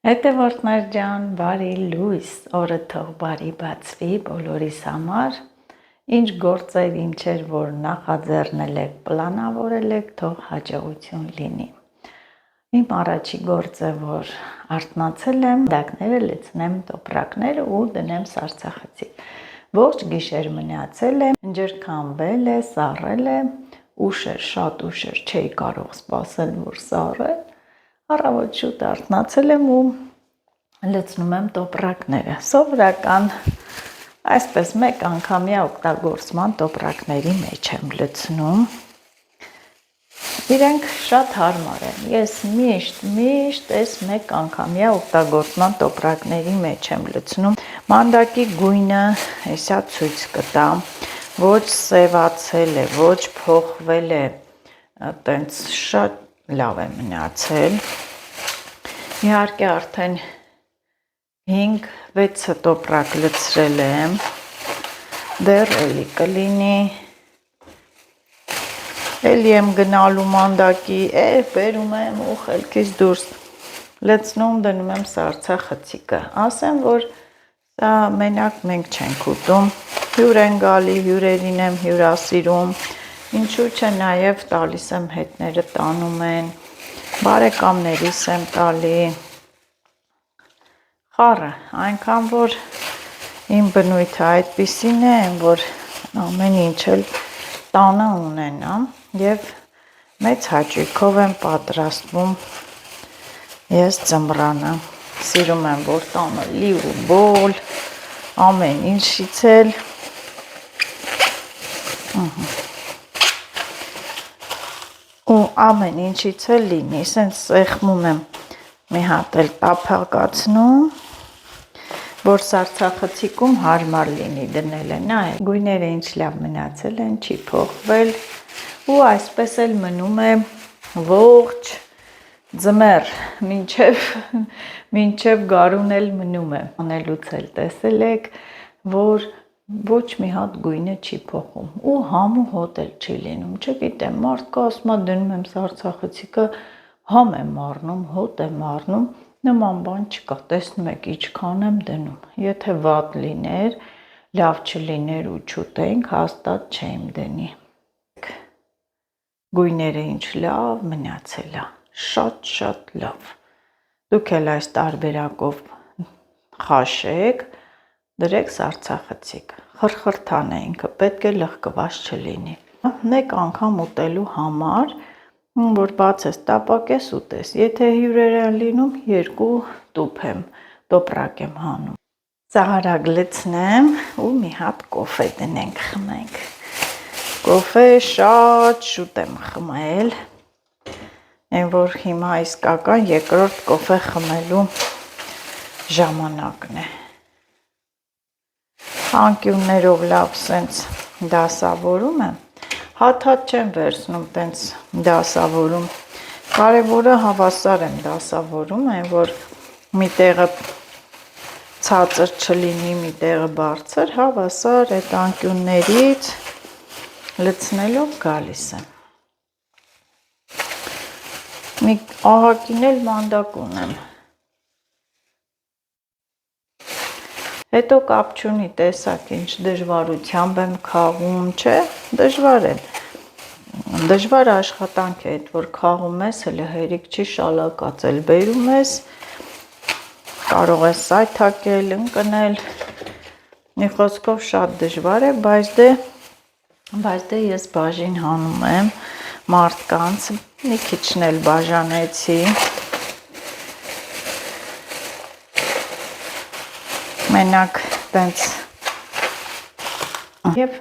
Հետևորդներ ջան, բարի լույս, օրը թող բարի բացվի բոլորիս համար, ինչ գործեր, ինչեր, որ նախաձեռնել եք, պլանավորել եք, թող հաջողություն լինի։ Իմ առաջի գործը, որ արթնացել եմ, դակները լցնեմ տոպրակները ու դնեմ սառցախցի։ Ողջ գիշեր մնացել եմ, ջրքամվել է, սառել է, ուշեր, շատ ուշեր չէի կարող սպասել, որ սառել։ Առավոտ շուտ արթնացել եմ ու լցնում եմ տոպրակները։ Սովորական այսպես մեկ անգամյա օգտագործման տոպրակների մեջ եմ լցնում։ Իրենք շատ հարմար են։ Ես միշտ այս մեկ անգամյա օգտագործման տոպրակների մեջ եմ լցնում։ Մանդակի գույնը հեսա ցույց կտամ, ոչ սևացել է, ոչ փոխվել է, տենց շատ լավ է մնացել։ Իհարկե արդեն 5-6 տոպրակ լցրել եմ, դեռ էլի կլինի, էլի եմ գնալու մանդակի, բերում եմ ու խելքից դուրս լցնում, դնում եմ սառցախցիկը, ասեմ, որ սա մենակ մենք չենք ուտում, հյուր են գալի, հյուրերին եմ հյուրասիրում, ինչու չէ նաև տալիս եմ հետները տանում են, բարեկամներիս եմ տալի, խառը, այնքան որ իմ բնույթը այդպիսին է, որ ամեն ինչ էլ տանը ունենամ և մեծ հաճույքով եմ պատրաստվում ես ձմռանը, սիրում եմ, որ տանը լի ու բոլ, ամեն ինչից էլ, ու ամեն ինչից էլ լինի, սենց սեղմում եմ մի հատ էլ տափակացնում, որ սառցախցիկում հարմար լինի դնել է, նայեք, գույները ինչ լավ մնացել են, չի փոխվել ու այսպես էլ մնում է ողջ ձմեռ, մինչև գարուն էլ մնում է, անելուց էլ տեսել եք, որ ոչ մի հատ գույնը չի փոխում ու համ ու հոտ էլ չի լինում, չգիտեմ, մարդկա ասում է դնում եմ սառցախցիկը, համ եմ առնում, հոտ եմ առնում, նման բան չկա, տեսնում եք ինչքան եմ դնում, եթե վատ լիներ, լավ չլիներ ու չուտենք, հաստատ չեմ դնի, գույները ինչ լավ մնացել է, շատ լավ, դուք էլ այս տարբերակով խաշեք, դրեք սառցախցիկ, խրխրթան է ինքը, պետք է լղկված չլինի, մեկ անգամ ուտելու համար, որ բացես, տապակես ուտես, եթե հյուրեր են լինում, 2 տուփ եմ, տոպրակ եմ հանում, սաղարակ լցնեմ ու մի հատ կոֆե դնենք, խմենք, կոֆե շատ շուտ եմ խմել, այն որ հիմա իսկական երկրորդ կոֆե խմելու ժամանակն է, անկյուններով լավ սենց դասավորում եմ, հատ չեմ վերցնում, տենց դասավորում, կարևորը հավասար եմ դասավորում, այն որ մի տեղը ցածր չլինի, մի տեղը բարձր, հավասար այդ անկյուններից լցնելով գալիս եմ, մի ահագին էլ մանդակ ունեմ, հետո կապ չունի, տեսակ ինչ դժվարությամբ եմ քաղում, չէ, դժվար է, դժվար աշխատանք է, այդ որ քաղում ես, հələ հերիք չի շալակած, էլ բերում ես, կարող ես սայթաքել, ընկնել, մի խոսքով շատ դժվար է, բայց դե ես բաժին հանում եմ մարդկանց, մի քիչն էլ բաժանեցի, մենակ տենց և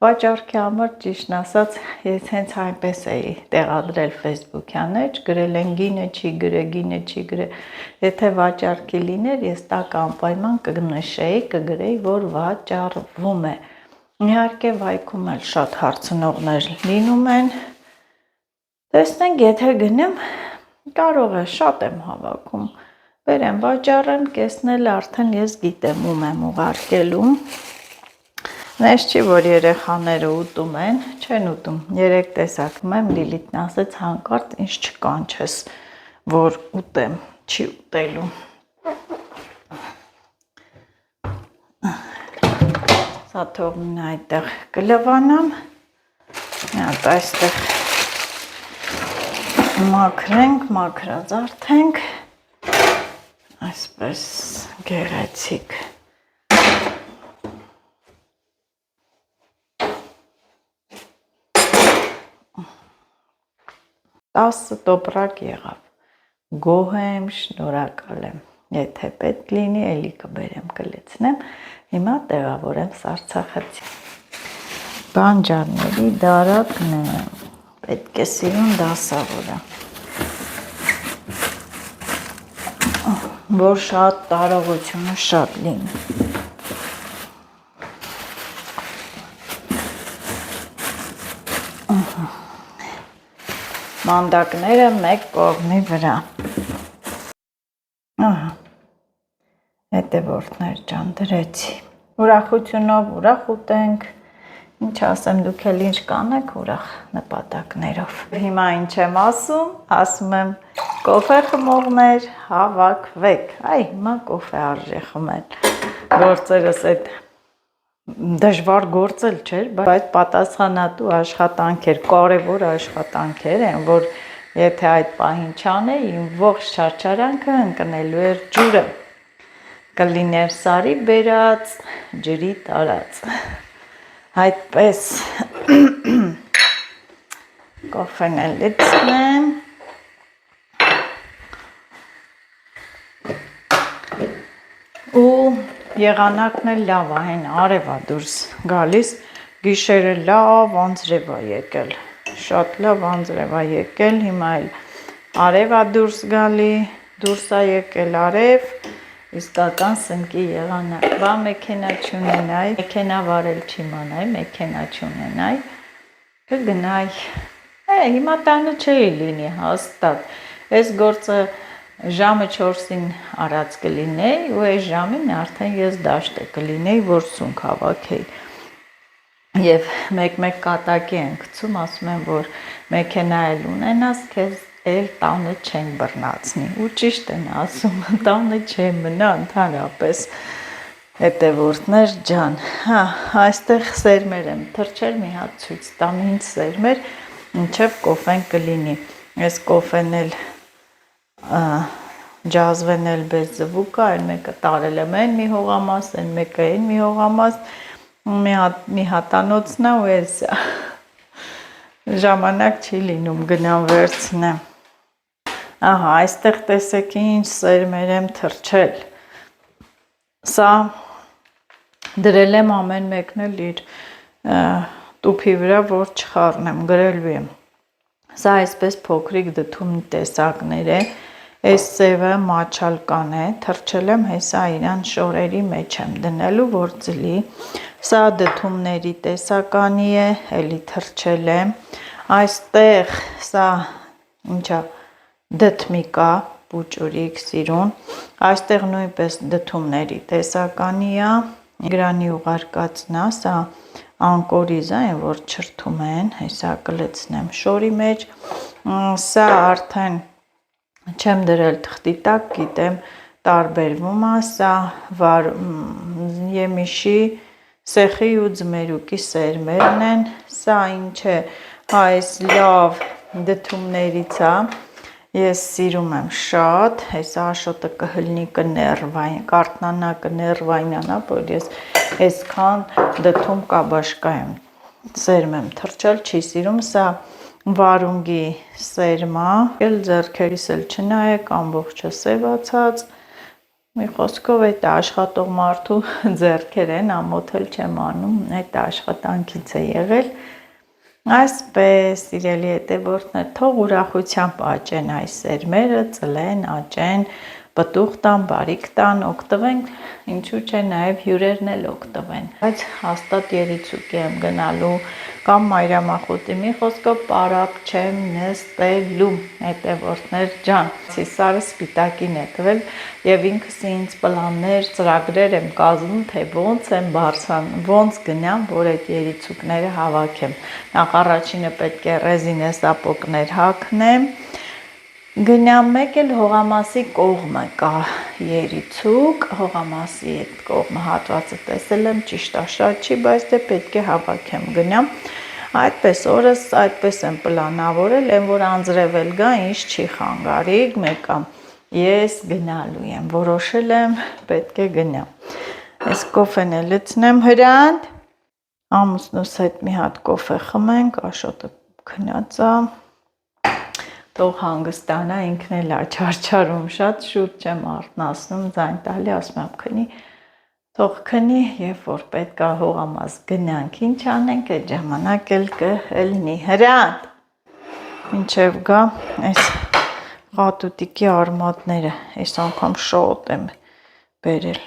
վաճառքի համար ճիշտն ասած, ես հենց այնպես էի տեղադրել Facebook-յան մեջ, գրել են գինը չի գրե, եթե վաճառքի լիներ, ես տակ անպայման կնշեի, կգրեի, որ վաճառվում է, իհարկե վայքում էլ շատ հարցնողներ լինում են, տեսնենք, եթե գնեմ, կարող է, շատ եմ հավաքում, բերեմ վաճառեմ, կեսն էլ արդեն ես գիտեմ ում եմ ուղարկելու, Նես չի, որ երեխաները ուտում են, չեն ուտում, 3 տեսակ եմ, Լիլիթն ասեց հանկարծ ինձ չկանչես, որ ուտեմ, չի ուտելու, Սա թողնին այդտեղ կլվանամ, հատ այստեղ մաքրենք, մաքրազարդենք, այսպես գեղեցիկ։ 10 տոպրակ եղավ, գոհ եմ, շնորհակալ եմ, եթե պետք լինի, էլի կբերեմ, կլցնեմ, հիմա տեղավորեմ սառցախցի։ Բանջարների դարակն է, պետք է սիրուն դասավորը, որ շատ տարողությունը շատ լինի։ Մանդակները մեկ կողմի վրա։ Ահա, հետևորդներ ջան դրեցի։ Ուրախությունով ուրախ ուտենք, ինչ ասեմ, դուք էլ ինչ կանեք ուրախ նպատակներով։ Հիմա ինչ եմ ասում եմ կոֆե խմողներ, հավաքվեք, այ հիմա կոֆե արժե խմել, գործերս այդ դժվար գործել չէր, բայց պատասխանատու աշխատանք էր, կարևոր աշխատանք էր, որ եթե այդ պահին չանեի, ողջ չարչարանքը ընկնելու էր ջուրը, կլիներ սարի բերած, ջրի տարած, այդպես կոֆեն էլ լցնեմ, ու եղանակն էլ լավ է, հեն արև է դուրս գալիս, գիշերը լավ անձրև է եկել, շատ լավ անձրև է եկել, հիմա էլ արև է դուրս գալի, դուրս է եկել արև, իսկական սնկի եղանակ, բա մեքենա չունենայի, մեքենա վարել չիմանայի, մեքենա չունենայի, կգնայի, հիմա տանը չէի լինի հաստատ, այս գործը ժամը 4-ին արած կլինեի ու այս ժամին արդեն ես դաշտը կլինեի, որ սունկ հավաքեի և մեկ-մեկ կատակի են գցում, ասում են, որ մեքենա էլ ունենաս, քեզ էլ տանը չեն բռնացնի ու ճիշտ են ասում, տանը չեն մնա ընդհանրապես հետևորդներ ջան, այստեղ սերմեր եմ թրջել, մի հատ ցույց տամ ինչ սերմեր, մինչև կոֆեն կլինի, այս կոֆեն էլ ջազվեն էլ բես զվուկա, այն մեկը տարել եմ են մի հողամաս, այն մեկը են մի հողամաս, մի հատանոցն է ու ես ժամանակ չի լինում գնամ վերցնեմ, ահա այստեղ տեսեք ինչ սերմեր եմ թրջել, սա դրել եմ ամեն մեկն էլ իր տուփի վրա, որ չխառնեմ, գրելու եմ, սա այսպես փոքրիկ դդումի տեսակներ է, այս սևը մաչալկան է, թրջել եմ, հեսա իրան շորերի մեջ եմ դնելու, որ ձլի, սա դդումների տեսականի է, էլի թրջել եմ, այստեղ սա ինչա դդմիկա, պուճուրիկ սիրուն, այստեղ նույնպես դդումների տեսականի է, գրանի ուղարկածն է, սա անկորիզ է, որ չրթում են, հեսա կլցնեմ շորի մեջ, սա արդեն չեմ դրել թղթի տակ, գիտեմ տարբերվում է, սա եմիշի, սեխի ու ձմերուկի սերմերն են, սա ինչ է, այս լավ դդումներից է, ես սիրում եմ շատ, այս աշոտը կհլնի կներվային, կարտնանա կներվայնանա, որ ես այսքան դդում կաբաշկա եմ, սերմ եմ թրջել, չի սիրում, սա վարունգի սերմա, էլ ձեռքերիս էլ չնայեք, ամբողջը սևացած, մի խոսքով այդ աշխատող մարդու ձեռքեր են, ամոթ էլ չեմ անում, այդ աշխատանքից է եղել, այսպես սիրելի հետևորդներ, թող ուրախությամբ աճեն այս սերմերը, ծլեն, աճեն, պտուղ տան, բարիք տան, օգտվենք, ինչու՞ չէ նաև հյուրերն էլ օգտվեն, բայց հաստատ երիցուկի եմ գնալու կամ մայրամախուտի, մի խոսքով պարապ չեմ նստելու, հետևորդներ ջան, սարը սպիտակին է տվել և ինքս ինձ պլաններ, ծրագրեր եմ կազմում, թե ոնց գնամ, որ այդ երիցուկները հավաքեմ, նախ առաջինը պետք է ռեզինե սապոգներ հագնեմ, Գնամ մեկ էլ հողամասի կողմը կա երիցուկ, հողամասի այդ կողմը հատվածը տեսել եմ, ճիշտ է, շատ չի, բայց դե պետք է հավաքեմ գնամ։ Այդպես օրս այդպես եմ պլանավորել, այն որ անձրևել գա, ինչ չի խանգարի, մեկը ես գնալու եմ, որոշել եմ, պետք է գնամ։ Այս կոֆեն է լցնեմ Հրանտ, ամուսնուս հետ մի հատ կոֆե խմենք, Աշոտը քնած է, թող հանգստանա, ինքն էլ է չարչարում, շատ շուտ չեմ արթնացնում, ձայն տալի, ասում եմ քնի, թող քնի, երբ որ պետք է հողամաս գնանք, ինչ անենք, այդ ժամանակ էլ կլինի Հրանտ, մինչև գա այս ղատուտիկի արմատները, այս անգամ շոտ եմ բերել։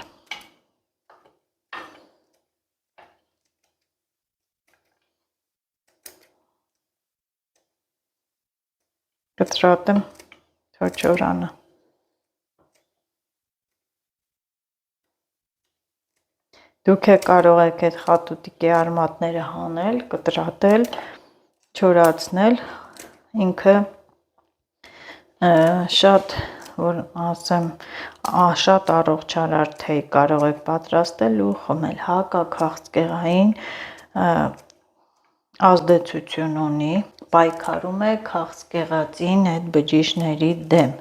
Կտրատեմ թոչորանը։ Դուք կարող եք այդ խատուտիկի արմատները հանել, կտրատել, չորացնել, ինքը շատ, որ ասեմ, շատ առողջարար թեյ կարող եք պատրաստել ու խմել, հակաքաղցկեղային ազդեցություն ունի, պայքարում է քաղցկեղածին այդ բջիջների դեմ,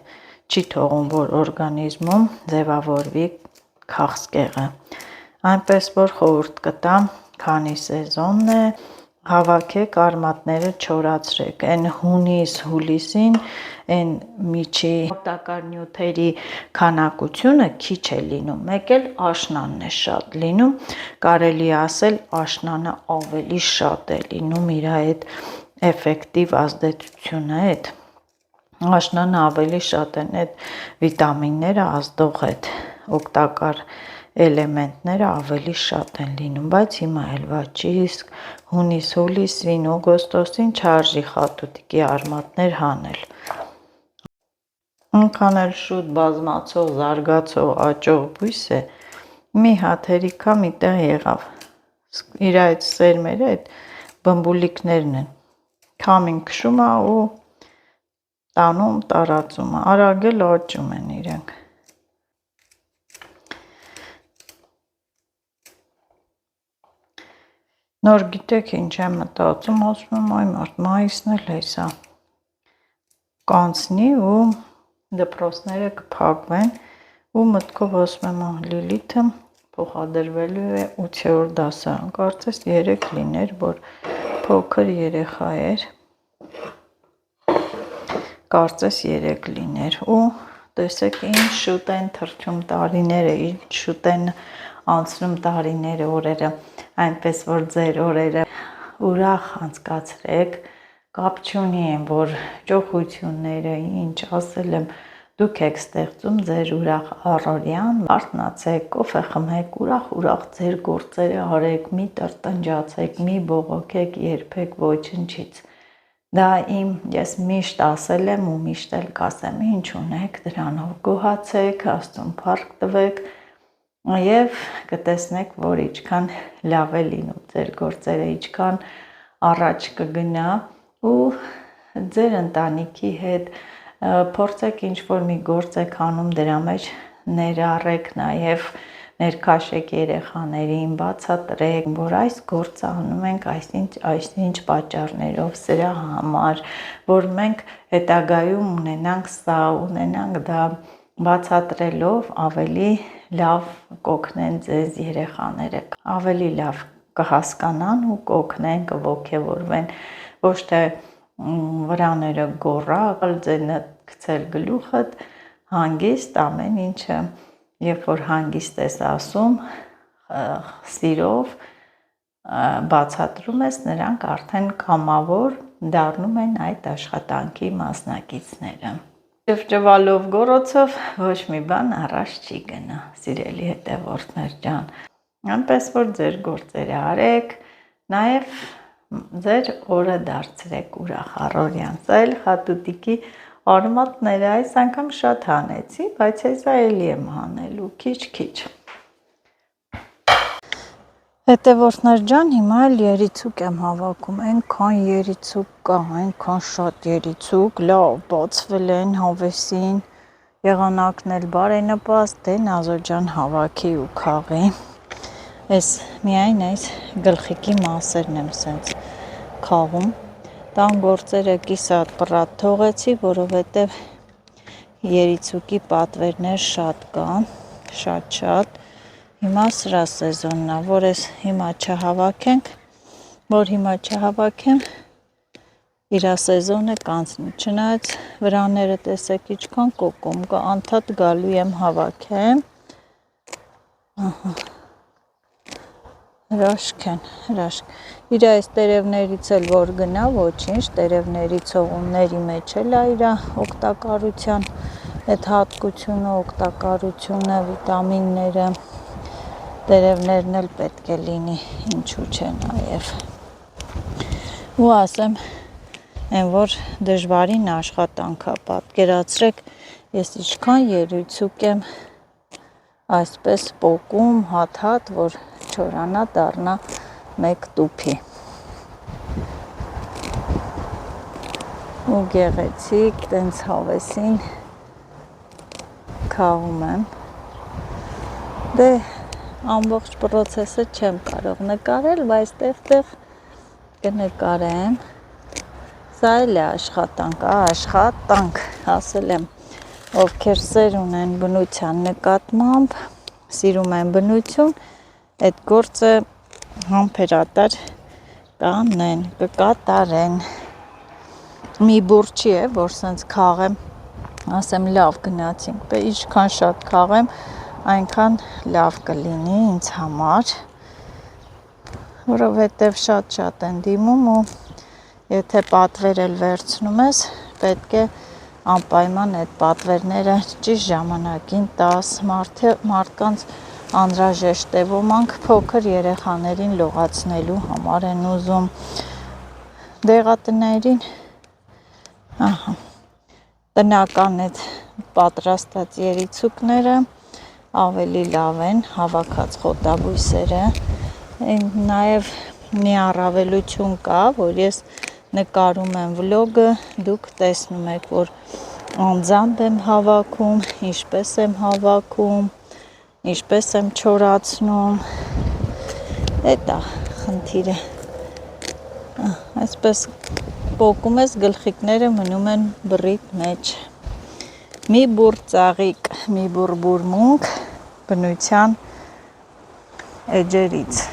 չի թողում, որ օրգանիզմում ձևավորվի քաղցկեղը, այնպես որ խորհուրդ կտամ, քանի սեզոնն է, հավաքեք արմատները չորացրեք, այն հունիս-հուլիսին այն միջի օգտակար նյութերի քանակությունը քիչ է լինում, մեկ էլ աշնանն է շատ լինում, կարելի ասել աշնանը ավելի շատ է լինում իր այդ էֆեկտիվ ազդեցությունը այդ աշնանը ավելի շատ են այդ վիտամինները ազդող այդ օգտակար էլեմենտները ավելի շատ են լինում, բայց հիմա էլ վաճի, իսկ հունիս-հուլիսին, օգոստոսին չարժի խատուտիկի արմատներ հանել։ Այնքան էլ շուտ բազմացող, զարգացող, աճող բույս է, մի հատ հերիքա միտեղ եղավ, իր այդ սերմերը, այդ բմբուլիկներն են, քամին քշում է ու տանում, տարածում է, արագ էլ աճում են իրենք։ Նոր գիտեք ինչ եմ մտածում, ասում եմ այ մարդ մայիսն էլ հեսա կանցնի ու դպրոցները կփակվեն ու մտքով ասում եմ Լիլիթը փոխադրվելու է 8-րդ դասարան, կարծես 3 լիներ, որ փոքր երեխա էր, կարծես 3 լիներ ու տեսեք ինչ շուտ են թռչում տարիները, ինչ շուտ են անցնում տարիները, օրերը, այնպես որ ձեր օրերը ուրախ անցկացրեք, կապ չունի են, որ ճոխությունները, ինչ ասել եմ, դուք եք ստեղծում ձեր ուրախ առօրյան, արթնացեք, կոֆե խմեք, ուրախ ձեր գործերը արեք, մի տրտնջացեք, մի բողոքեք, երբեք ոչնչից։ Դա ես միշտ ասել եմ ու միշտ էլ կասեմ, ինչ ունեք, դրանով գոհացեք, Աստծուն փառք տվեք եւ կտեսնեք, որ ինչքան լավ է լինում ձեր գործերը, ինչքան առաջ կգնա ու ձեր ընտանիքի հետ փորձեք ինչ-որ մի գործ եք անում, դրա մեջ ներառեք նաեւ ներքաշեք երեխաներին, բացատրեք, որ այս գործը անում ենք այսինչ պատճառներով, սրա համար, որ մենք հետագայում ունենանք սա, ունենանք դա, բացատրելով ավելի լավ կօգնեն ձեզ երեխաները, ավելի լավ կհասկանան ու կօգնեն, կողջևորվեն, ոչ թե վրաները գոռալ, ձենը գցել գլուխդ, հանգիստ ամեն ինչը, երբ որ հանգիստ ես ասում, սիրով բացատրում ես, նրանք արդեն կամավոր դառնում են այդ աշխատանքի մասնակիցները։ Ճվճվալով գոռոցով ոչ մի բան առաջ չի գնա, սիրելի հետևորդներ ջան, այնպես որ ձեր գործերը արեք, նաև ձեր օրը դարձրեք ուրախ առօրյան, սա էլ խատուտիկի արմատները այս անգամ շատ հանեցի, բայց հեսա էլի եմ հանելու, քիչ-քիչ։ Հետևորդներ ջան, հիմա էլ երիցուկ եմ հավաքում, այնքան երիցուկ կա, այնքան շատ երիցուկ, լավ բացվել են հավեսին, եղանակն էլ բարենպաստ, դե Նազո ջան հավաքի ու քաղի, ես միայն այս գլխիկի մասերն եմ սենց քաղում, տան գործերը կիսատ պռատ թողեցի, որովհետև երիցուկի պատվերներ շատ կան, շատ, հիմա սրա սեզոնն է, որ ես հիմա չհավաքենք, որ հիմա չհավաքեմ, իրա սեզոնը կանցնի, չնայած վրաները տեսեք իչքան կոկոմ կա, անդադ գալու եմ հավաքեմ, հրաշք են, իրա այս տերևներից էլ որ գնա, ոչինչ, տերևների ցողունների մեջ էլ է իրա օգտակարության, այդ հատկությունը, օգտակարությունը, վիտամինները, տերևներն էլ պետք է լինի, ինչու չէ նաև, ու ասեմ, են որ դժվարին աշխատանք է, պատկերացրեք, ես ինչքան երիցուկ եմ այսպես պոկում, հատ, որ չորանա դառնա մեկ տուփի, ու գեղեցիկ, տենց հավեսին քաղում եմ, դե ամբողջ պրոցեսը չեմ կարող նկարել, բայց տեղ կնկարեմ, սա էլ է աշխատանք, ասել եմ, ովքեր սեր ունեն բնության նկատմամբ, սիրում են բնություն, այդ գործը համբերատար կկատարեն, մի բուրչի է, որ սենց քաղեմ, ասեմ լավ գնացինք, ինչքան շատ քաղեմ, այնքան լավ կլինի ինձ համար, որովհետև շատ են դիմում ու եթե պատվեր էլ վերցնում ես, պետք է անպայման այդ պատվերները ճիշտ ժամանակին տաս, մարդկանց անհրաժեշտ է, ոմանք փոքր երեխաներին լողացնելու համար են ուզում, դեղատներին, տնական այդ պատրաստած երիցուկները ավելի լավ են, հավաքած խոտաբույսերը, նաև մի առավելություն կա, որ ես նկարում եմ վլոգը, դուք տեսնում եք, որ անձամբ եմ հավաքում, ինչպես եմ հավաքում, ինչպես եմ չորացնում, էդ է խնդիրը, այսպես պոկում ես գլխիկները մնում են բռիդ մեջ, մի բուռ ծաղիկ, մի բուռ բուրմունք բնության էջերից,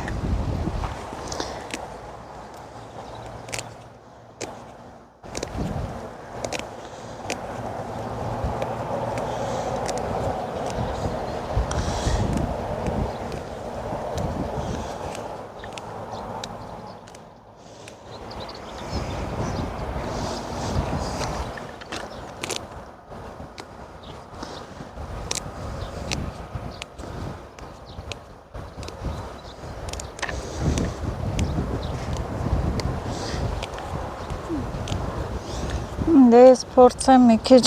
դե ես փորձեմ մի քիչ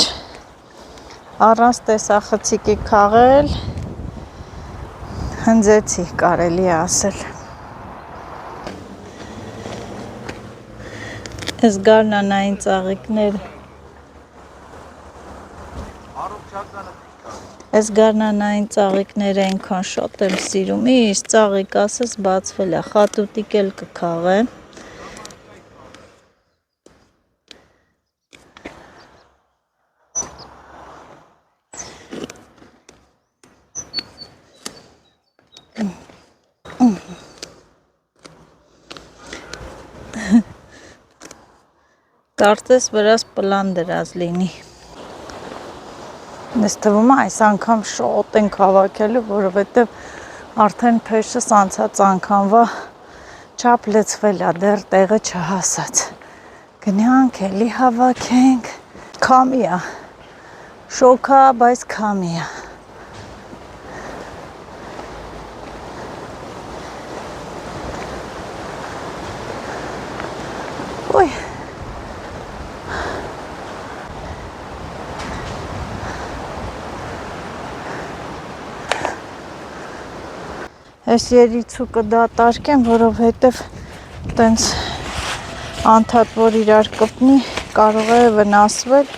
առանց տեսախցիկի քաղել, հնձեցի կարելի է ասել, ես գարնանային ծաղիկներ, ես գարնանային ծաղիկները այնքան շատ եմ սիրում, իշ ծաղիկ ասես բացվել է, խատուտիկ էլ կքաղեմ, կարծես վրաս պլան դրած լինի, ես թվում է այս անգամ շատ ենք հավաքելու, որովհետև արդեն փեշս անցած անգամվա չափ լցվել է, դեռ տեղը չհասած, գնանք էլի հավաքենք, քամի է, շոգ է, բայց քամի է, ոյ, Այս երիցուկը դատարկեմ, որովհետև տենց անդադ որ իրար կպնի կարող է վնասվել,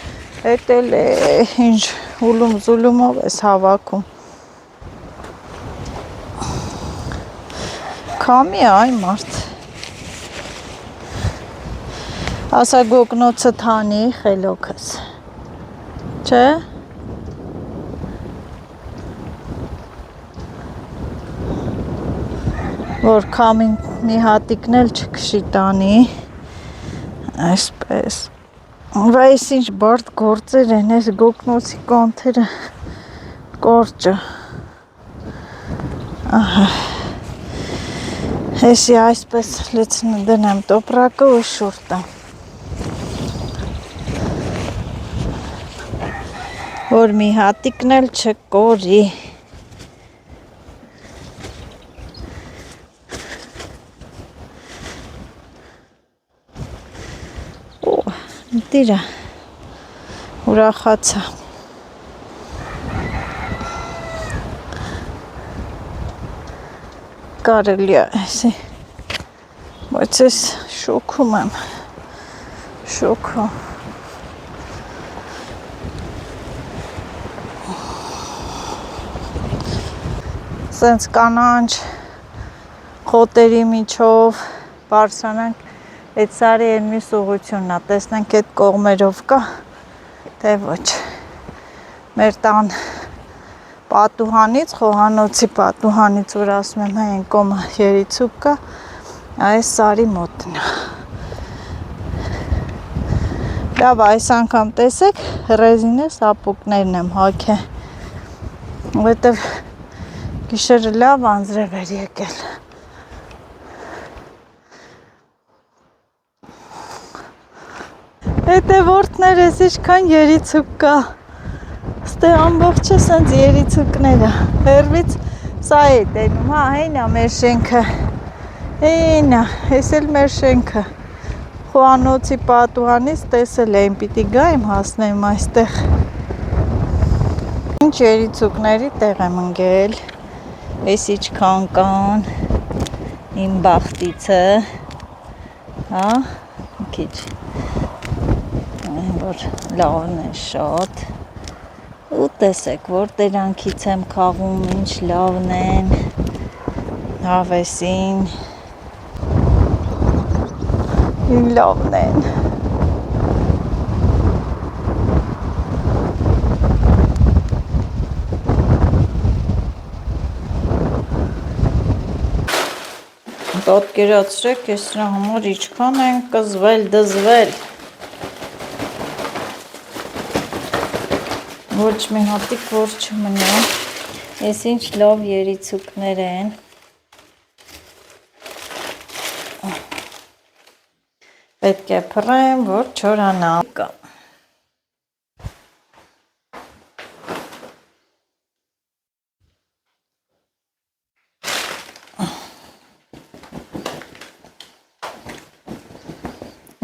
հետ էլ ինչ ուլում զուլումով ես հավաքում։ Քամի է այ մարդ։ Ասա գոգնոցը թանի խելոքս, չէ՞։ Որ քամին մի հատիկն էլ չքշի տանի, այսպես։ Վայ, այս ինչ բարդ գործեր են, այս գոգնոցի կանթերը կորճը։ Ահա։ Հեսի այսպես լցնը դնեմ տոպրակը ու շուրտը։ Որ մի հատիկն էլ չկորի։ Դիրա ուրախացա։ Կարելի է էսի, բայց ես շոքում եմ, շոքում։ Սենց կանանչ խոտերի միջով բարձրանանք, այդ սարի են մյուս ուղությունն է, տեսնենք այդ կողմերով կա, թե ոչ։ Մեր տան պատուհանից, խոհանոցի պատուհանից, որ ասում եմ, այն կոմը երիցուկ կա, այս սարի մոտն է։ Լավ, այս անգամ տեսեք, ռեզինե սապուկներն եմ հագել, որտև գիշերը լավ անձրև էր եկել։ Հետևորդներս ինչքան երիցուկ կա, ստե ամբողջը սենց երիցուկներ է, հեռվից սա է տենում, հա, հին է մեր շենքը, հին է, ես էլ մեր շենքը, խոհանոցի պատուհանից տեսել եմ, պիտի գայմ հասնեմ այստեղ, ինչ երիցուկների տեղ եմ ընգել, ես իչքան կան, իմ բախտիցը, հա, քիչ որ լավն է շատ ու տեսեք որ տերանքից եմ քաղում ինչ լավն են հավեսին ինչ լավն են պատկերացրեք ես նրա համար ինչքան են կզվել դզվել ոչ մի հատիկ որ չմնա, ես ինչ լավ երիցուկներ են, պետք է փռեմ, որ չորանա կա։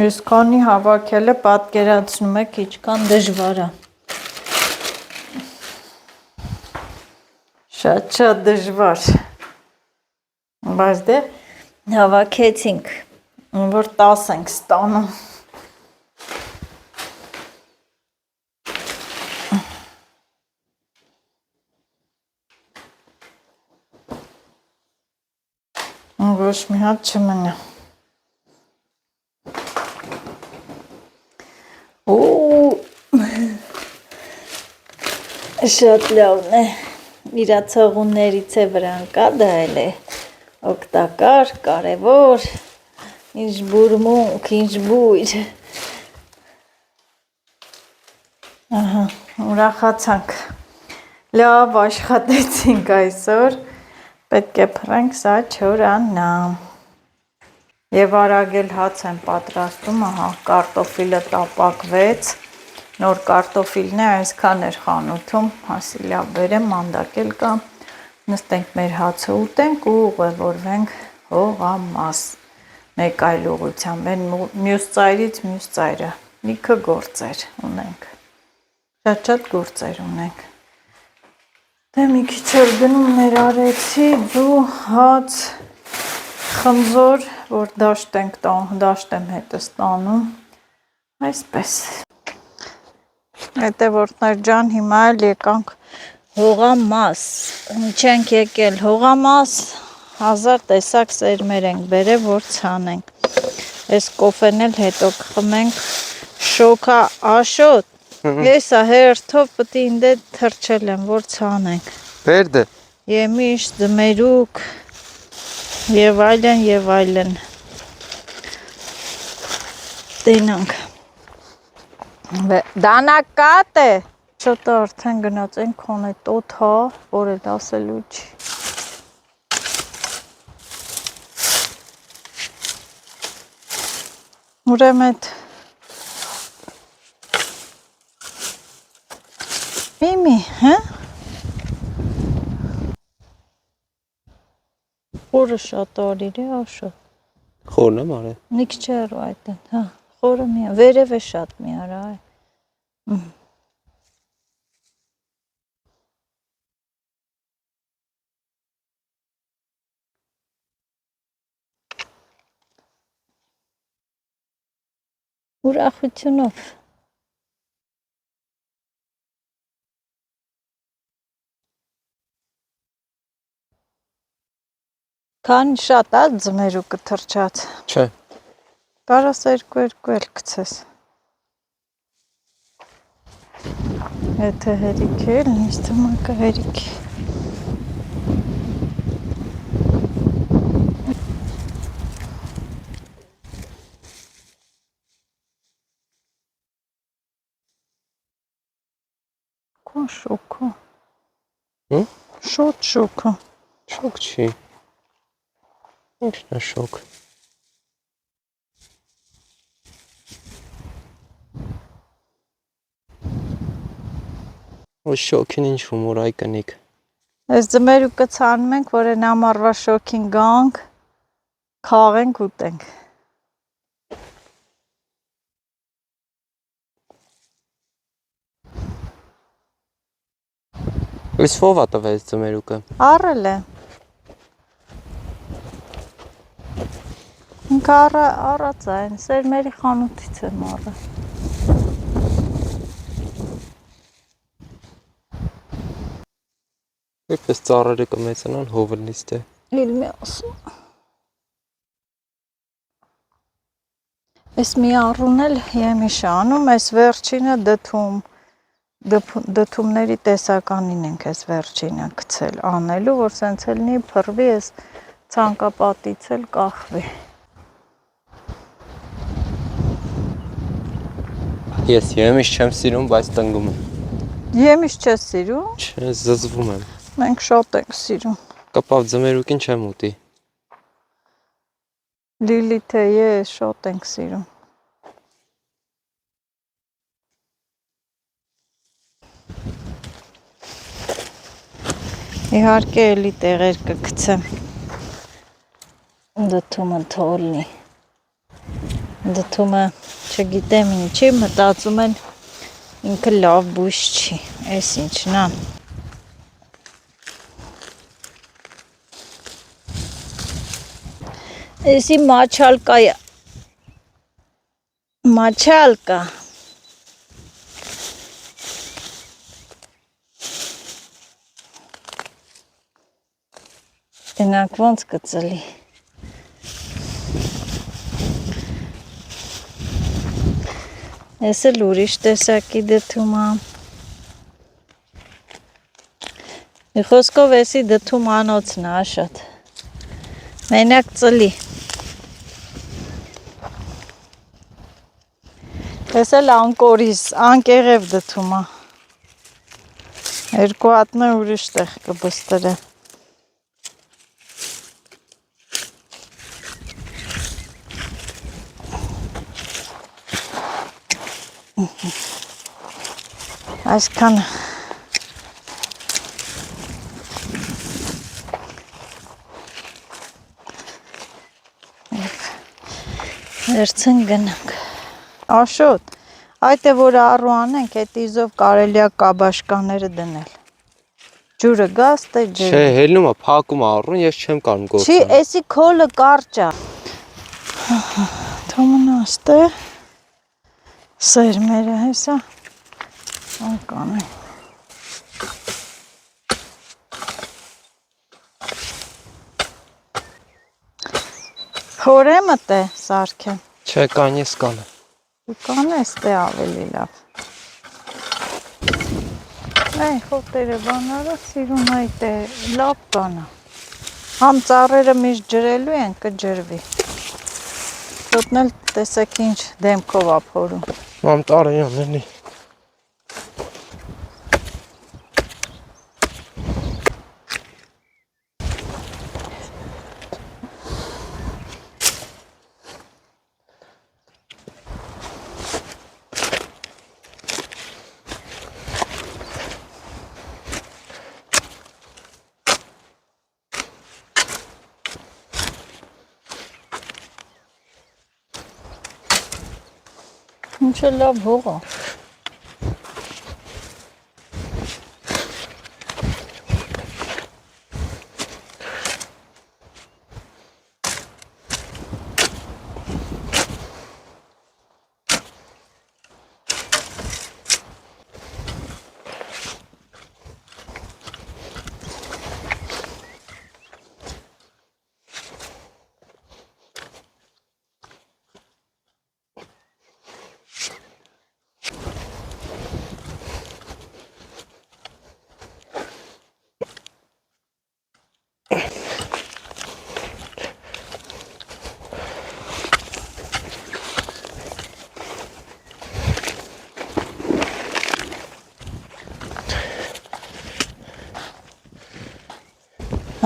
Ես քանի հավաքելը պատկերացնում եք ինչքան դժվար է։ Շատ դժվար, բայց դե հավաքեցինք, որ 10 ենք ստանում։ Ոչ մի հատ չմնա։ Շատ լավն է։ Իրա ցողուններից է վրան կա, դա էլ է օգտակար, կարևոր, ինչ բուրմունք, ինչ բույր։ Ահա, ուրախացանք, լավ աշխատեցինք այսօր, պետք է փռենք սա չորանա։ Եվ արագել հաց եմ պատրաստում, ահա, կարտոֆիլը տապակվեց, նոր կարտոֆիլն է, այսքան էր խանութում, ասի լավ բերեմ, մանդակել կա, նստենք մեր հացը ուտենք ու ուղևորվենք հողամաս, մեկ այլ ուղղությամբ, մյուս ծայրից մյուս ծայրը, լիքը գործեր ունենք, շատ գործեր ունենք, Դե մի քիչ էլ գնումներ արեցի, ձու, հաց, խմզոր, որ դաշտ եմ հետը ստանում, այսպես։ Հետե որդներ ջան, հիմա էլ եկանք հողամաս, չենք եկել հողամաս, 1000 տեսակ սերմեր ենք բերել, որ ցանենք, ես կոֆեն էլ հետո կխմենք, շոքա աշոտ, եսա հերթով պտի ինդե թրչել եմ, որ ցանենք, Բերդը, եմիշ, ձմերուկ, և այլն, տենանք, դանակատ է, շոտը արդեն գնաց են քոնե տոտ հա, որ էլ ասելու չի, ուրեմ էտ, Միմի, հա? Խորը շատ արիր է, աշոտ։ խորն եմ արել։ Մի քիչ հեռու այդտեն, հա, խորը մի, վերև է շատ մի արա, այ։ Ուրախությունով։ Քանի շատ է ձմերուկը թրջած։ Չէ։ Կարաս երկու էլ գցես։ Եթե հերիք է, ինձ թվում է հերիք է։ Քո շոքո։ Շոտ շոքո։ Շոկ չի։ Ինչն է շոկ։ Ոչ շոքին ինչ հումոր այ կնիկ։ Այս ձմերուկը ցանում ենք, որ այն ամառվա շոքին գանք, խաղենք, ուտենք։ Այս ով է տվեց ձմերուկը։ Առել է։ Ինքը առած է, այն սերմերի խանութից եմ առել։ Այդպես ծառերը կմեծանան հովը նիստե։ Իլմի ասում։ Այս մի առուն էլ եմիշ անում, այս վերջինը դդումների տեսականին ենք այս վերջինը գցել անելու, որ սենց էլ նի փռվի, այս ցանկապատից էլ կախվի։ Ես եմիշ չեմ սիրում, բայց տնգում եմ։ Եմիշ չես սիրում։ Չէ, զզվում եմ։ Մենք շատ ենք սիրում։ Կապավ ձմերուկին չեմ ուտի։ Լիլիթե ես շատ ենք սիրում։ Իհարկե էլի տեղեր կգցեմ։ Դդումը թոլնի։ Դդումը չգիտեմ ինչի, մտածում են ինքը լավ բույս չի, այս ինչն է։ Էսի մաչալկա է։ Մաչալկա։ Տնակ ոնց կծլի։ Ես էլ ուրիշ տեսակի դդում եմ։ Մի խոսքով էսի դդում անոցն է աշոտ։ Մենակ ծլի։ Ես էլ անկորիս, անկեղև դդում է։ Երկու հատնը ուրիշ տեղ կբստրը։ Այսքան վերցեն գնանք։ Աշոտ, այդ է որ առու անենք, այդ իզով կարելի է կաբաշկաները դնել։ Ջուրը գաստ է ջեր։ Չէ, հելնում է, փակում է առուն, ես չեմ կարող Չի, գործել։ էսի քոլը կարճ է։ Թոմնաստ է։ Սերմերը հեսա։ Անկան է։ Հորեմդ է սարքեմ։ Չէ, կան ես կանը։ Ու կանես տե ավելի լավ։ Այ խոտերը բանարը սիրուն այդ է լավ կանա։ Համ ծառերը միշտ ջրելու են կջրվի։ Խոտն էլ տեսեք ինչ դեմքով ա փորում։ Մամ տարեյան էլի։ Ինչ է լավ հող ա։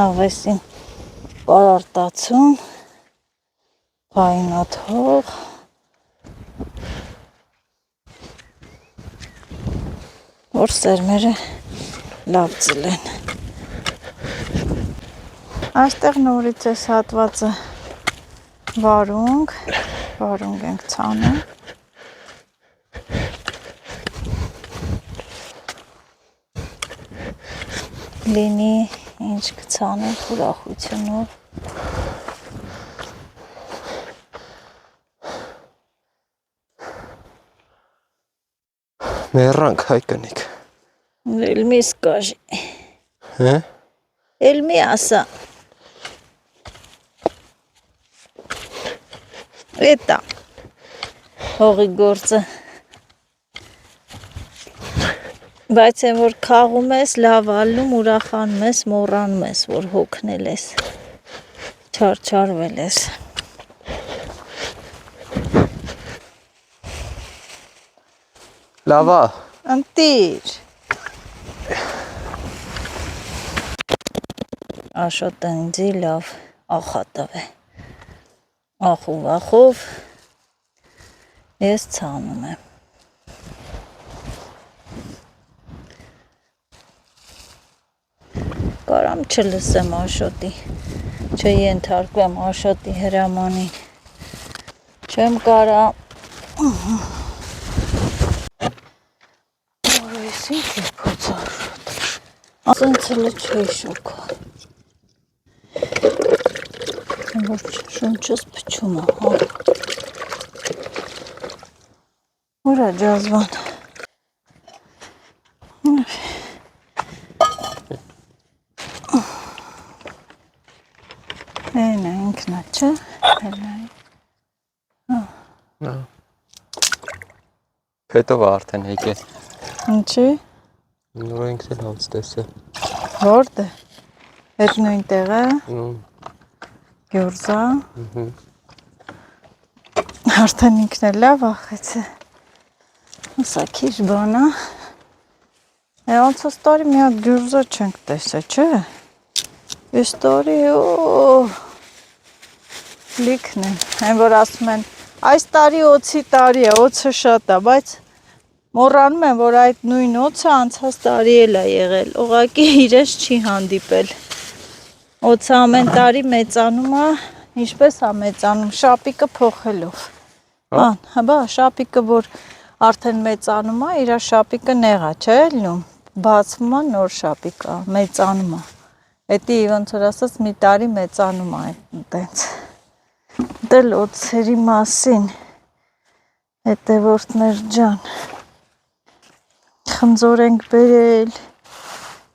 Հավեսին պարարտացում, պայնաթող, որ սերմերը լավ ծլեն։ Այստեղ նորից ես հատվածը վարունգ ենք ցանում։ Լինի ինչ կցանենք ուրախությունով։ Մեռանք հայ կնիկ։ Էլ մի սկաժի։ Հե։ Էլ մի ասա։ Էտա։ Հողի գործը։ Բայց են որ քաղում ես, լավ ալնում, ուրախանում ես, մոռանում ես, որ հոգնել ես, չարչարվել ես։ Լավ է։ Ընտիր։ Աշոտը ինձի լավ ախատավ է։ Ախով ախով ես ցանում եմ։ Կարամ չլսեմ Աշոտի, չենթարկվեմ Աշոտի հրամանին, չեմ կարա, որ ես ինչ է փոց Աշոտ, ասենց հլը չէի շոքա, որ շունչս պչում է, հա, որ է ջազվան, Էն է ինքնա չէ, Հետով արդեն եկել։ Ինչի, Նոր ինքն էլ հաց տեսել։ որդ է, հետ նույն տեղը, գյորզա, արդեն ինքն է լավ ախեց է, ասա քիչ բանա, անցած տարի մի հատ գյորզա չենք տեսե, չէ, այս տարի լիքն են, այն որ ասում են, այս տարի օծի տարի է, օծը շատ է, բայց մոռանում եմ, որ այդ նույն օծը անցած տարի էլ է եղել, ուղղակի իրենց չի հանդիպել, օծը ամեն տարի մեծանում է, ինչպես է մեծանում, շապիկը փոխելով, հա բա, շապիկը որ արդեն մեծանում է, իր շապիկը նեղ է, չէ ելնում, բացվում է նոր շապի կա, մեծանում է։ Էդի ոնց որ ասած մի տարի մեծանում է այդտենց։ Դել օծերի մասին հետևորդներ ջան։ Խնձոր ենք բերել,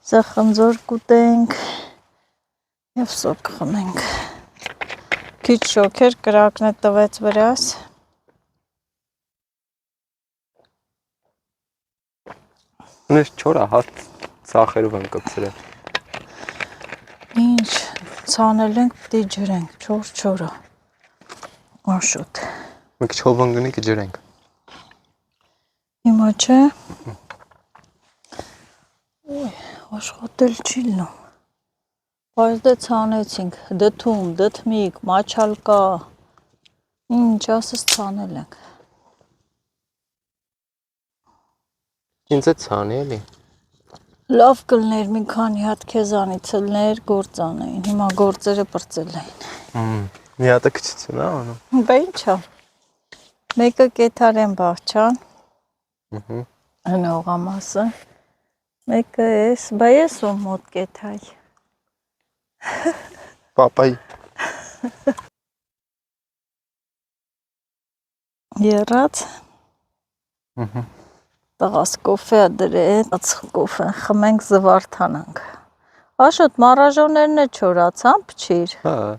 սա խնձոր կուտենք և սոկ խմենք։ Քիչ շոքեր կրակն է տվեց վրաս։ Ունես չորա հատ ծախերով եմ կպցրել։ Ինչ ցանել ենք, պիտի ջրենք, չորը։ Աշոտ։ Մեկ չոբան գնի կջրենք։ Հիմա չէ։ Ոյ, աշխատել չի լնում։ Բայց դե ցանեցինք, դդում, դդմիկ, մաչալկա։ Ինչ ասես ցանել ենք։ Ինձ է ցանի էլի։ Լավ կլներ մի քանի հատ քեզանից լներ գործանային։ Հիմա գործերը պրծել էին։ Մի հատը քչություն է անում։ Բա ինչա։ Մեկը կեթարեն բաղչան։ Հնողամասը։ Մեկը էս, բա ես ում մոտ կեթայ։ Պապայի։ Եռած։ Տղաս կոֆե դրեց, կոֆեն խմենք զվարթանանք։ Աշոտ մարաժոներն է չորացան, փչիր։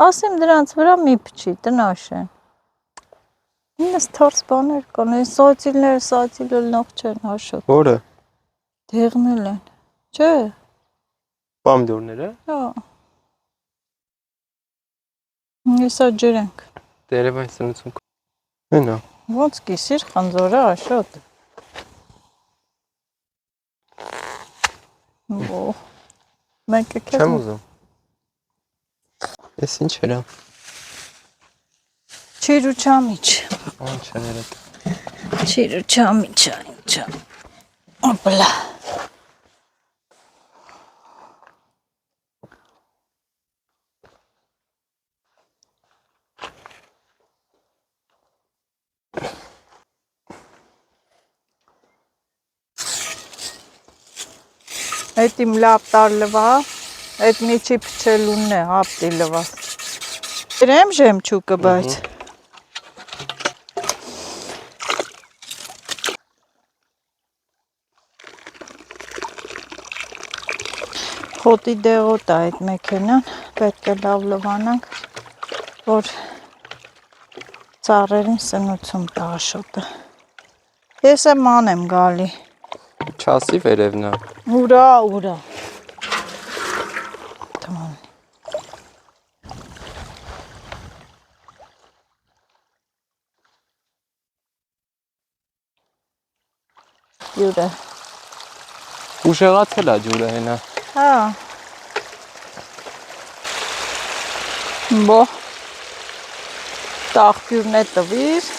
Ասեմ դրանց վրա մի փչի, տնաշ են։ Ինձ թորս բաներ կան, այս սացիլները լնող չեն, Աշոտ։ Որը։ Դեղնել են, չէ։ Պամիդորները։ Հա։ Հեսա ջրենք։ Տերևային սնուցում։ Հենա։ Ոնց կիսիր խնձորը, Աշոտ։ Օ։ Մեկը քեզ։ Չեմ ուզում։ Էս ինչ էրա։ Չիր ու չամիչ։ Ինչ է ներդ։ Չիր ու չամիչ, ինչա։ Օպլա։ Այդ իմ լապտար լվա, այդ միջի փչելունն է, հապտի լվա։ Գրեմ ժեմչուկը, բայց։ Խոտի դեղոտ է այդ մեքենան, պետք է լավ լվանանք, որ ծառերին սնուցում տա Աշոտը։ Ես եմ ման եմ գալի։ Չասի վերևնա։ Ուրա, ուրա։ Թման։ Յուրը։ Ուշեղացել է ջուրը հենա։ Հա։ Բո։ Տաղբյուրն է տվիր։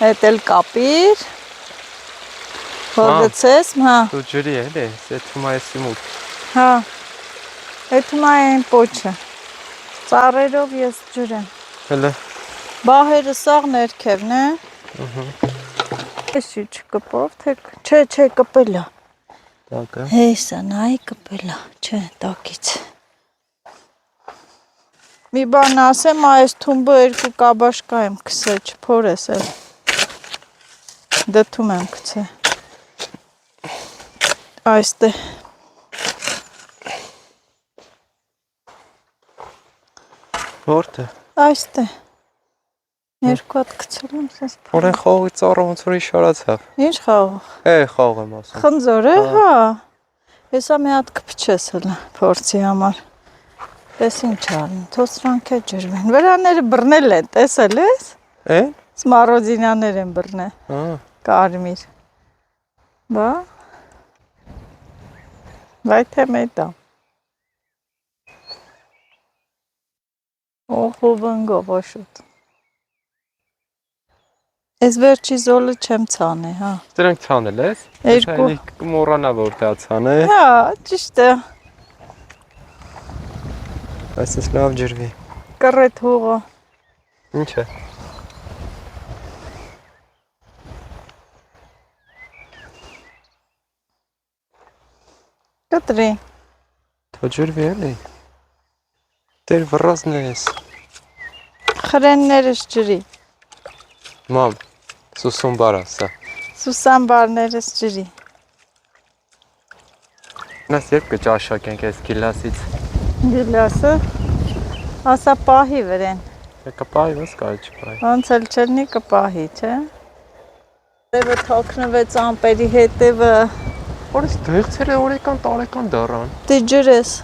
Հետ էլ կապիր։ Հորգցես, հա։ Դու ջրի էլի, սեթում այսի մուտ։ Հա։ Հետում այն պոչը։ Ծառերով ես ջրեմ։ Հելը։ Բահերը սաղ ներքևն է։ Էսի չկպով, թե չէ կպել է։ Տակը։ Հեսա նայի կպել է, չէ տակից։ Մի բան ասեմ, այս թումբը 2 կաբաշկա եմ քսել, չփորես էլ։ Դդում եմ քցե։ Այստեղ։ Որտե։ Այստեղ։ 2 հատ քցել եմ, սես։ Որեն խաղի ծառը ոնց որ իշարացավ։ Ինչ խաղող։ Խաղ եմ ասում։ Խնձորը, հա։ Հեսա մի հատ կփչես հլը, փորձի համար։ Պես ինչ արին, թոսրանք է ջրվեն։ Վրաները բռնել են, տեսել ես։ Էն։ Սմարոդինաներ են բռնել։ Հա։ Կարմիր։ Բա։ Վայ թե մետա։ Օհովնգով Աշոտ։ Ես վերջի զոլը չեմ ցանել, հա։ Դրանք ցանել ես։ Երկու։ Կմոռանա որ դա ցանը։ Հա, ճիշտ է։ Այսպես լավ ջրվի։ Կռետ հողը։ Ինչ է։ Կտրի։ Թո ջրվի էլի։ Դեր վռազն ես։ Խրեններս ջրի։ Մամ, սուսում բարասա։ Սուսամբարներս ջրի։ Նաս երբ կճաշակենք այս գիլասից։ Գիլասը ասա պահի վրեն։ Կպահի, ոնց կարի չպահի։ Ոնց էլ չլինի կպահի, չէ։ Տևը թաքնվեց ամպերի հետևը։ Որից դեղցերը օրեկան տարեկան դառան։ Դե ջրես։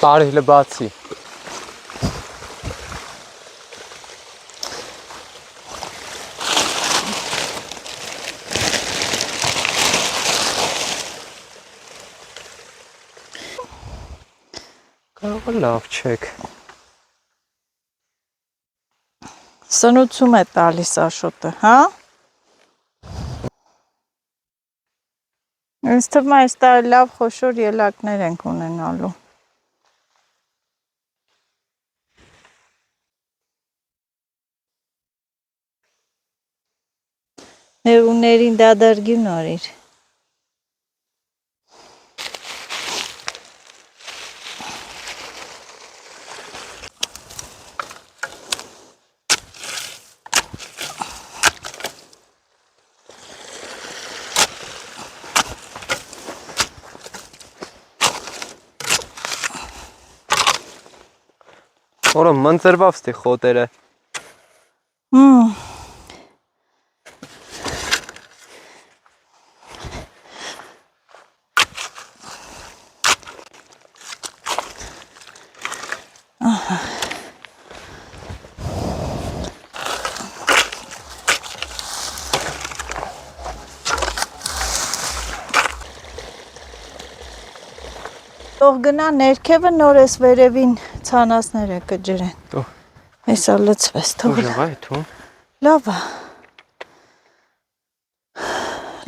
Բարի բացի։ Կարող է լավ չեք։ Սնուցում է տալիս Աշոտը, հա։ Ինձ թվում է այս տարի լավ խոշոր ելակներ ենք ունենալու։ Նեղուներին դադարգի նորիր։ Որը մնձրվավ ստի խոտերը։ Թող գնա ներքևը նոր էս վերևին ցանասները կջրեն։ Թող։ Հեսա լցվես, թող։ Ուժեղ է թում։ Լավ է։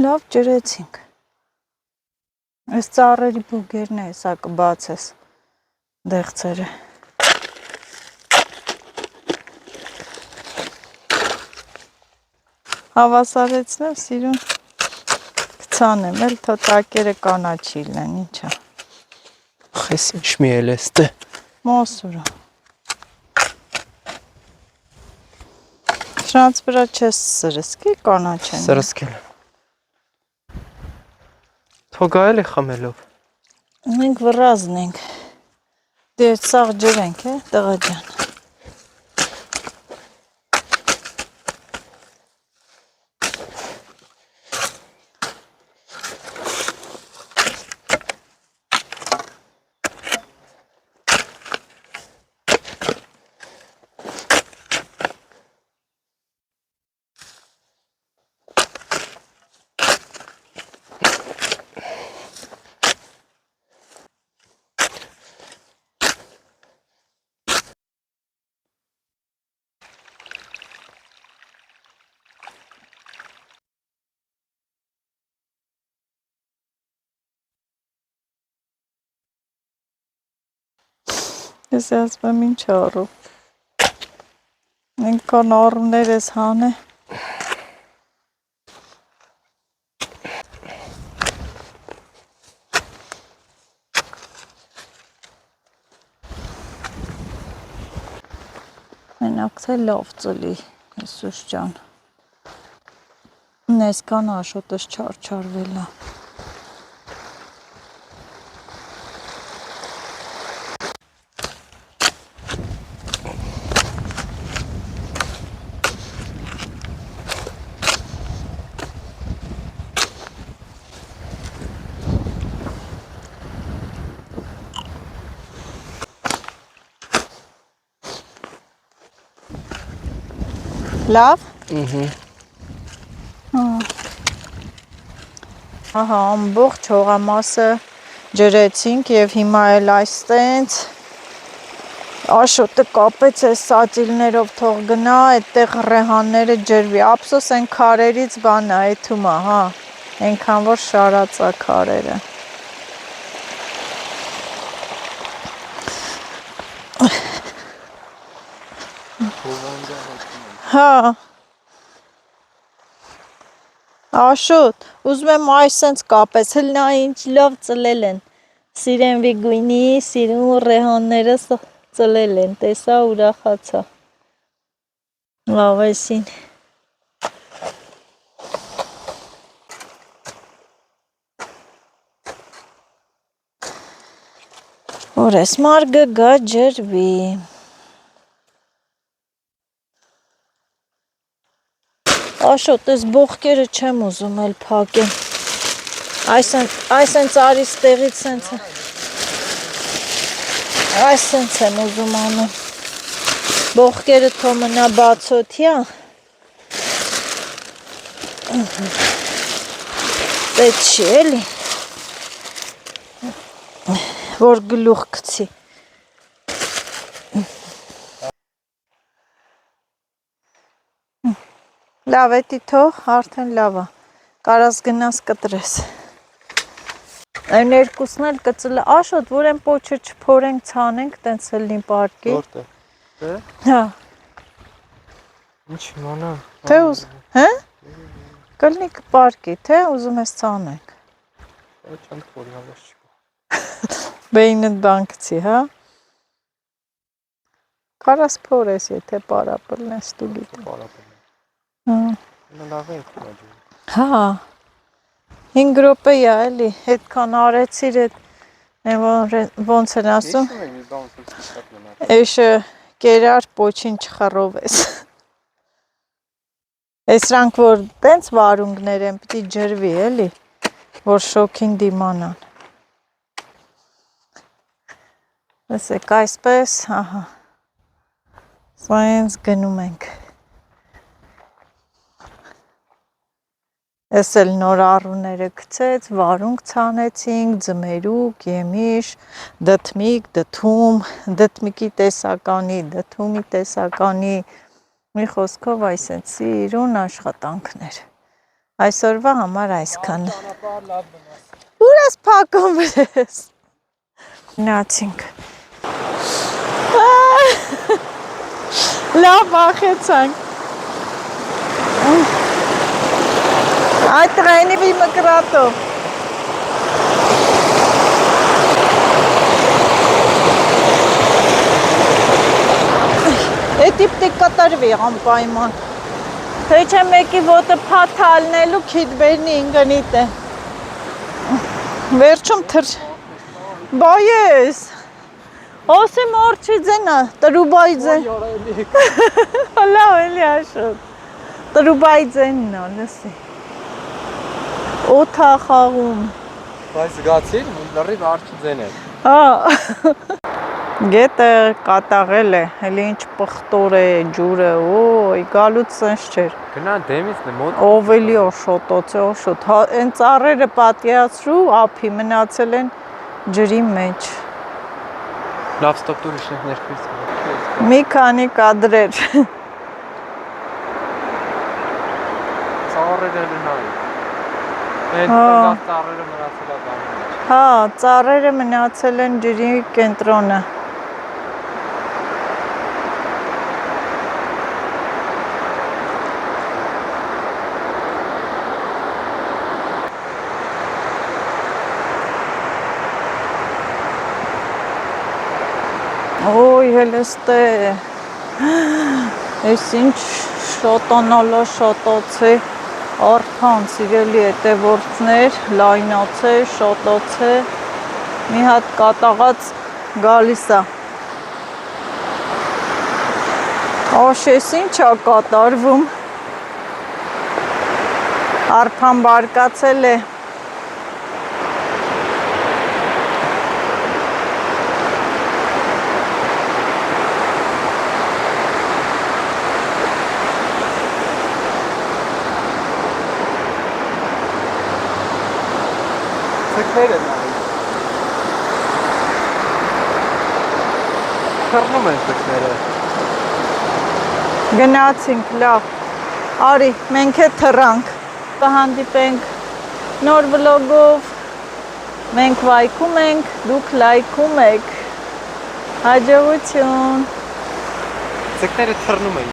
Լավ ջրեցինք։ Այս ծառերի բուգերն է, հեսա կբացես դեղցերը։ Հավասարեցնեմ, սիրուն կցանեմ, էլ թո տակերը կանաչի լեն, ինչա։ Խես ինչ մի էլ ես դե։ Մոսուրա։ Շրանց վրա չես սրսկի կանաչեն։ Սրսկել։ Թող էլի խմելով։ Մենք վռազն ենք։ Դե սաղ ջրենք, տղա ջան։ Ես ասում եմ ինչ առու։ Ինքան առուներ ես հան է։ Մենակ թե լավ ծլի, Հիսուս ջան։ Նեսկան Աշոտս չարչարվելա։ Լավ։ Ահա ամբողջ հողամասը ջրեցինք եւ հիմա էլ այս տենց Աշոտը կապեց այս սատիլներով թող գնա, այդտեղ ռեհանները ջրվի, ափսոս են քարերից բանա, էթում է, հա, այնքան որ շարածա քարերը։ Հա, Աշոտ, ուզում եմ այս սենց կապես, հլնա ինչ լավ ծլել են, սիրենվի գույնի, սիրուն ռեհանները ծլել են, տեսա ուրախացա, լավ այսին։ Որ ես մարգը գա ջրվի։ Աշոտ, ես բողկերը չեմ ուզում էլ փակեմ։ Այս են ծարի ստեղից սենց է։ Այս սենց եմ ուզում անում։ Բողկերը թո մնա բացոթյա։ Պետք չի էլի։ Որ գլուխ գցի։ Լավ էտի թող, արդեն լավ է։ Կարաս գնաս կտրես։ Այն երկուսն էլ կծլը, Աշոտ, որ են պոչը չփորենք, ցանենք, տենց էլի պարկի։ Որտե՞ղ։ Դե։ Հա։ Ինչ մանա։ Թե ուզ, հա? Կլնի կպարկի, թե ուզում ես ցանենք։ Չեմ փորի հավես չկա։ Բեյնդ բանկցի, հա։ Կարաս փորես, եթե պարապլնես դու գիտես։ Պարապել։ Հա։ Լավ ենք մոջում։ Հա։ 5 րոպե է էլի, այդքան արեցիր այդ ոնց են ասում։ Հիշում եմ մի բան ոնց շատ մնա։ Էշը կերար պոչին չխռովես։ Էսրանք որ տենց վարունգներ են, պիտի ջրվի էլի, որ շոքին դիմանան։ Լսեք, այսպես, ահա։ Սա հենց գնում ենք։ Ես էլ նոր առուները գցեց, վարունգ ցանեցինք, ձմերուկ, եմիշ, դդմիկ, դդում, դդմիկի տեսականի, դդումի տեսականի, մի խոսքով այսենց սիրուն աշխատանքներ։ Այսօրվա համար այսքան։ Ուր ես փակում ես։ Նացինք։ Լավ բախեցանք։ Այդ տրայնի մկրատով։ Էդի պտի կտրվի անպայման։ Թե չէ մեկի ոտը փաթալնելու քիտ բերնի ինգնիտ է։ Վերջում թր։ Բայես։ Ասեմ արչի ձենա, տրուբայի ձեն։ Լավ էլի Աշոտ։ Տրուբայի ձենն է, լսի։ Օթա խաղում։ Բայց զգացիր, լրիվ արջի ձեն է։ Հա։ Գետը կատաղել է, հելի ինչ պղտոր է, ջուրը, ոյ, գալուց սենց չէր։ Գնա դեմից մոտ։ Ովելի օշոտոց է օշոտ, են ծառերը պատիացրու, ափի մնացել են ջրի մեջ։ Լավ ստոպ դուր իշնեք ներքվից։ Մի քանի կադրեր։ Ծառերը լնայի։ Այդ լավ ծառերը մնացել է բանում։ Հա, ծառերը մնացել են ջրի կենտրոնը։ Ոյ, հելստե, ես ինչ շոտոնոլո շոտոց է, արդան սիրելի հետևորդներ, լայնոց է, շոտոց է, մի հատ կատաղած գալիս է։ Աշ, ես ինչ է կատարվում, արփան բարկացել է։ Ցկներ են նայում։ թռնում են ձկները։ Գնացինք, լավ։ Արի, մենք է թռանք։ Կհանդիպենք նոր վլոգով։ Մենք վայքում ենք, դուք լայքում եք։ Հաջողություն։ Ձկները թռնում են։